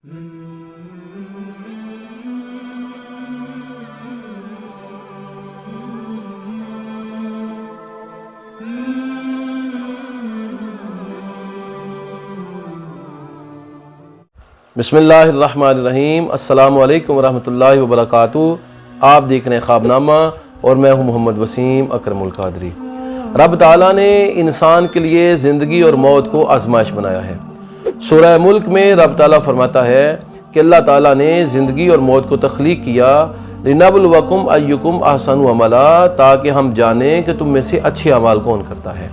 बिस्मिल्लाहिर्रहमानिर्रहीम। अस्सलामु अलैकुम वरहमतुल्लाहि वबरकातुहू। आप देख रहे हैं ख्वाबनामा और मैं हूं मोहम्मद वसीम अकरमुल कादरी। रब ताला ने इंसान के लिए ज़िंदगी और मौत को आजमाइश बनाया है। सूरह मुल्क में रब ताला फरमाता है कि अल्लाह ताला ने ज़िंदगी और मौत को तख्लीक किया लिनबलुवकुम अय्युकुम अहसनु अमला, ताकि हम जानें कि तुम में से अच्छे अमाल कौन करता है।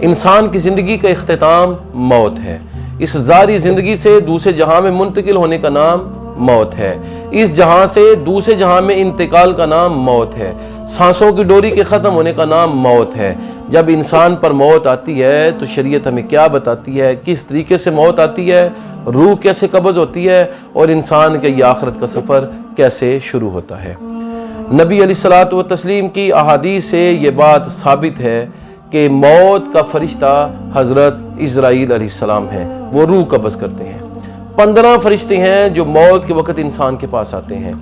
इंसान की ज़िंदगी का इख्तिताम मौत है। इस ज़ारी ज़िंदगी से दूसरे जहां में मुंतकिल होने का नाम मौत है। इस जहां से दूसरे जहां में इंतकाल का नाम मौत है। सांसों की डोरी के ख़त्म होने का नाम मौत है। जब इंसान पर मौत आती है तो शरीयत हमें क्या बताती है, किस तरीके से मौत आती है, रूह कैसे कब्ज़ होती है और इंसान के ये आखिरत का सफ़र कैसे शुरू होता है। नबी अलैहिस्सलातु व तस्लीम की अहादीस से ये बात साबित है कि मौत का फरिश्ता हज़रत इज़राइल अलैहिस्सलाम है। वो रूह कब्ज़ करते हैं। 15 फरिश्ते हैं जो मौत के वक़्त इंसान के पास आते हैं।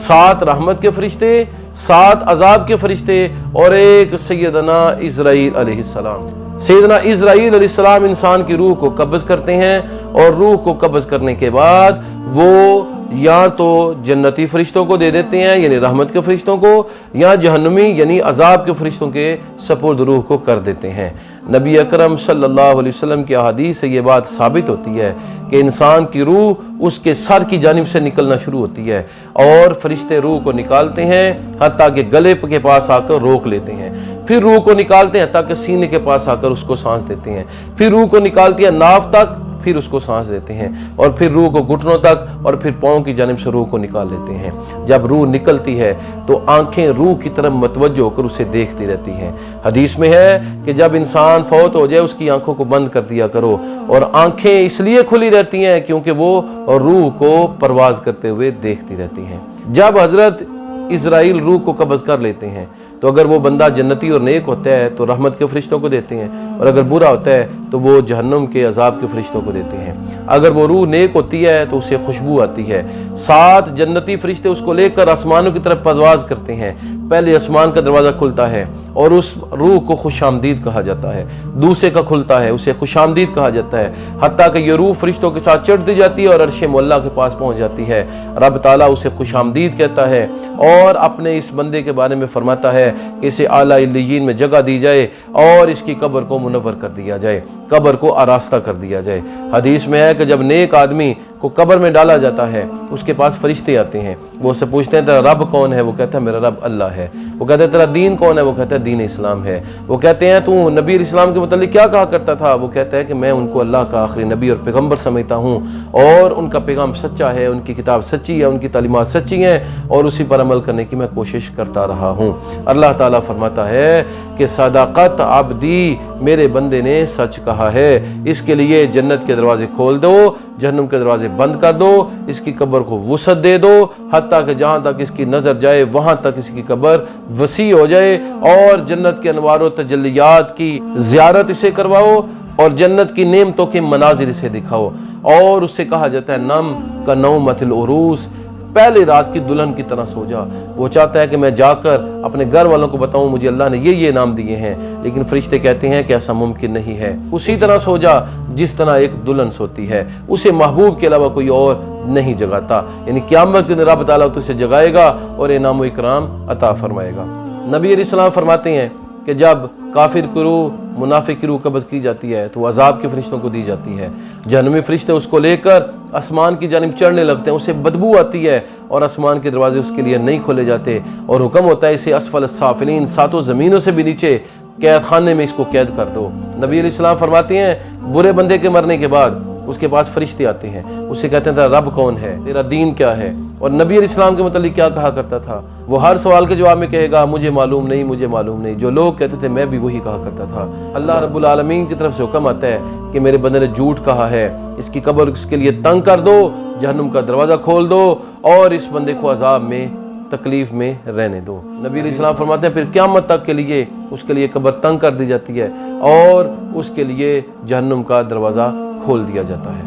7 रहमत के फरिश्ते, 7 अजाब के फरिश्ते और एक सैयदना इज़राइल अलैहिस्सलाम। सैयदना इज़राइल अलैहिस्सलाम इंसान की रूह को कब्ज़ करते हैं और रूह को कब्ज़ करने के बाद वो या तो जन्नती फरिश्तों को दे देते हैं यानी रहमत के फरिश्तों को, या जहन्नमी यानी अजाब के फरिश्तों के सपुर्द रूह को कर देते हैं। नबी अकरम सल्लल्लाहु अलैहि वसल्लम की अहादीस से ये बात साबित होती है कि इंसान की रूह उसके सर की जानिब से निकलना शुरू होती है और फरिश्ते रूह को निकालते हैं हत्ता कि गले के पास आकर रोक लेते हैं। फिर रूह को निकालते हैं ताकि सीने के पास आकर उसको सांस देते हैं। फिर रूह को निकालती है नाफ तक, फिर उसको सांस देते हैं और फिर रूह को घुटनों तक और फिर पाँव की जानिब से रूह को निकाल लेते हैं। जब रूह निकलती है तो आंखें रूह की तरफ मतवज्जो होकर उसे देखती रहती हैं। हदीस में है कि जब इंसान फौत हो जाए उसकी आंखों को बंद कर दिया करो, और आंखें इसलिए खुली रहती हैं क्योंकि वो रूह को परवाज करते हुए देखती रहती हैं। जब हजरत इज़राइल रूह को कब्ज़ कर लेते हैं तो अगर वो बंदा जन्नती और नेक होता है तो रहमत के फरिश्तों को देते हैं, और अगर बुरा होता है तो वो जहन्नम के अजाब के फरिश्तों को देते हैं। अगर वो रूह नेक होती है तो उसे खुशबू आती है। 7 जन्नती फरिश्ते उसको लेकर आसमानों की तरफ परवाज़ करते हैं। पहले आसमान का दरवाज़ा खुलता है और उस रूह को खुशामदीद कहा जाता है। दूसरे का खुलता है, उसे खुशामदीद कहा जाता है, हत्ता कि ये रूह फरिश्तों के साथ चढ़ दी जाती है और अर्श मुअल्ला के पास पहुंच जाती है। रब ताला उसे खुशामदीद कहता है और अपने इस बंदे के बारे में फरमाता है कि इसे आला इल्लियीन में जगह दी जाए और इसकी कब्र को मुनव्वर कर दिया जाए, कब्र को आरास्ता कर दिया जाए। हदीस में है कि जब नेक आदमी को कब्र में डाला जाता है उसके पास फरिश्ते आते हैं। वो उससे पूछते हैं तेरा रब कौन है? वो कहता है मेरा रब अल्लाह है। वो कहते हैं तेरा दीन कौन है? वो कहता है दीन इस्लाम है। वो कहते हैं तू नबी इस्लाम के मतलब क्या कहा करता था? वो कहता है कि मैं उनको अल्लाह का आखिरी नबी और पैगम्बर समझता हूँ और उनका पैगाम सच्चा है, उनकी किताब सच्ची है, उनकी तालीमात सच्ची हैं और उसी पर अमल करने की मैं कोशिश करता रहा हूँ। अल्लाह ताला फरमाता है कि सदाकत अब्दी, मेरे बंदे ने सच कहा है। इसके लिए जन्नत के दरवाजे खोल दो, जहन्नम के दरवाजे बंद कर दो, इसकी कब्र को वसअत दे दो हत्ता कि जहाँ तक इसकी नज़र जाए वहाँ तक इसकी कब्र वसी हो जाए, और जन्नत के अनवार व तजल्लियात की ज़ियारत इसे करवाओ और जन्नत की नेमतों के मनाजिर इसे दिखाओ। और उससे कहा जाता है नम का नौमतिल उरूस, पहले रात की दुल्हन की तरह सो जा। वो चाहता है कि मैं जाकर अपने घर वालों को बताऊं मुझे अल्लाह ने ये नाम दिए हैं, लेकिन फरिश्ते कहते हैं कि ऐसा मुमकिन नहीं है। उसी तरह सो जा जिस तरह एक दुल्हन सोती है, उसे महबूब के अलावा कोई और नहीं जगाता। यानी क़यामत के दिन रब ताला तुझसे जगाएगा और इनाम व इकराम अता फरमाएगा। नबी अलैहिस्सलाम फरमाते हैं कि जब काफिर की रूह, मुनाफिक की रूह कब्ज़ की जाती है तो अजाब के फरिश्तों को दी जाती है। जहन्नमी फरिश्ते उसको लेकर आसमान की जानिब चढ़ने लगते हैं, उसे बदबू आती है और आसमान के दरवाजे उसके लिए नहीं खोले जाते और हुक्म होता है इसे अस्फल साफिलीन, 7 ज़मीनों से भी नीचे कैद खाने में इसको कैद कर दो। नबी अलैहिस्सलाम फरमाते हैं बुरे बंदे के मरने के बाद उसके पास फरिश्ते आते हैं, उससे कहते हैं तेरा रब कौन है, तेरा दीन क्या है, और नबी अलैहिस्सलाम के मतलब क्या कहा करता था। वो हर सवाल के जवाब में कहेगा मुझे मालूम नहीं, मुझे मालूम नहीं। जो लोग कहते थे मैं भी वही कहा करता था। अल्लाह रब्बुल आलमीन की तरफ से हुक्म आता है कि मेरे बंदे ने झूठ कहा है, इसकी कब्र इसके लिए तंग कर दो, जहन्नुम का दरवाज़ा खोल दो और इस बंदे को अजाब में, तकलीफ में रहने दो। नबी अलैहिस्सलाम फरमाते हैं फिर क़यामत तक के लिए उसके लिए कब्र तंग कर दी जाती है और उसके लिए जहन्नुम का दरवाज़ा खोल दिया जाता है।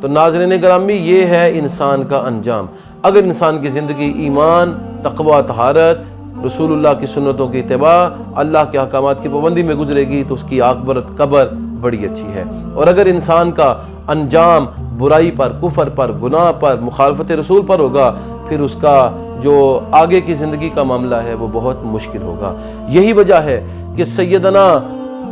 تو ناظرین گرامی یہ ہے انسان کا انجام۔ اگر انسان کی زندگی ایمان، تقوی، طہارت، رسول اللہ کی سنتوں کی اتباع، اللہ کے احکامات کی پابندی میں گزرے گی تو اس کی عاقبت قبر بڑی اچھی ہے۔ اور اگر انسان کا انجام برائی پر، کفر پر، گناہ پر، مخالفت رسول پر ہوگا، پھر اس کا جو آگے کی زندگی کا معاملہ ہے وہ بہت مشکل ہوگا۔ یہی وجہ ہے کہ سیدنا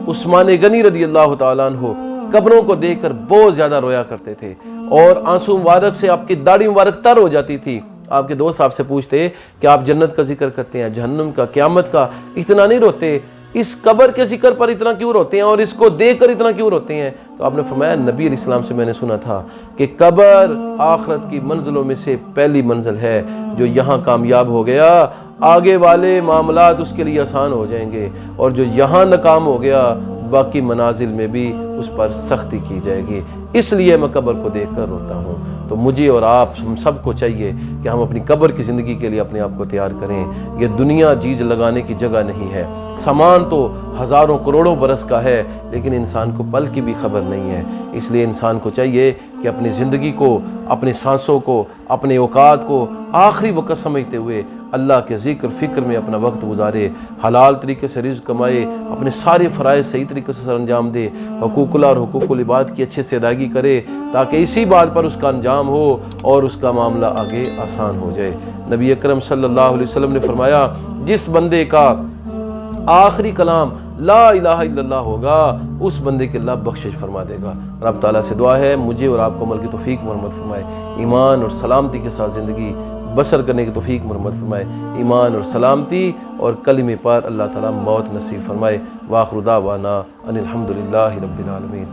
عثمان غنی رضی اللہ تعالیٰ عنہ قبروں کو دیکھ کر بہت زیادہ رویا کرتے تھے، اور آنسو مبارک سے آپ کی داڑھی مبارک تر ہو جاتی تھی۔ آپ کے دوست آپ سے پوچھتے کہ آپ جنت کا ذکر کرتے ہیں، جہنم کا، قیامت کا، اتنا نہیں روتے، اس قبر کے ذکر پر اتنا کیوں روتے ہیں اور اس کو دیکھ کر اتنا کیوں روتے ہیں؟ تو آپ نے فرمایا نبی علیہ السلام سے میں نے سنا تھا کہ قبر آخرت کی منزلوں میں سے پہلی منزل ہے، جو یہاں کامیاب ہو گیا آگے والے معاملات اس کے لیے آسان ہو جائیں گے، اور جو یہاں ناکام ہو گیا باقی منازل میں بھی اس پر سختی کی جائے گی۔ اس لیے میں قبر کو دیکھ کر روتا ہوں۔ تو مجھے اور آپ ہم سب کو چاہیے کہ ہم اپنی قبر کی زندگی کے لیے اپنے آپ کو تیار کریں۔ یہ دنیا جیج لگانے کی جگہ نہیں ہے۔ سامان تو ہزاروں کروڑوں برس کا ہے، لیکن انسان کو پل کی بھی خبر نہیں ہے۔ اس لیے انسان کو چاہیے کہ اپنی زندگی کو، اپنی سانسوں کو، اپنے اوقات کو آخری وقت سمجھتے ہوئے اللہ کے ذکر فکر میں اپنا وقت گزارے، حلال طریقے سے رزق کمائے، اپنے سارے فرائض صحیح طریقے سے سر انجام دے، حقوق اللہ اور حقوق العباد کی اچھے سے ادائیگی کرے، تاکہ اسی بات پر اس کا انجام ہو اور اس کا معاملہ آگے آسان ہو جائے۔ نبی اکرم صلی اللہ علیہ وسلم نے فرمایا جس بندے کا آخری کلام لا الہ الا اللہ ہوگا اس بندے کے اللہ بخشش فرما دے گا۔ رب تعالیٰ سے دعا ہے مجھے اور آپ کو عمل کی توفیق مرحمت فرمائے، ایمان اور سلامتی کے ساتھ زندگی بسر کرنے کی توفیق مرحمت فرمائے، ایمان اور سلامتی اور کلمے پر اللہ تعالیٰ موت نصیب فرمائے۔ وآخر دعوانا ان الحمد للہ رب العالمین۔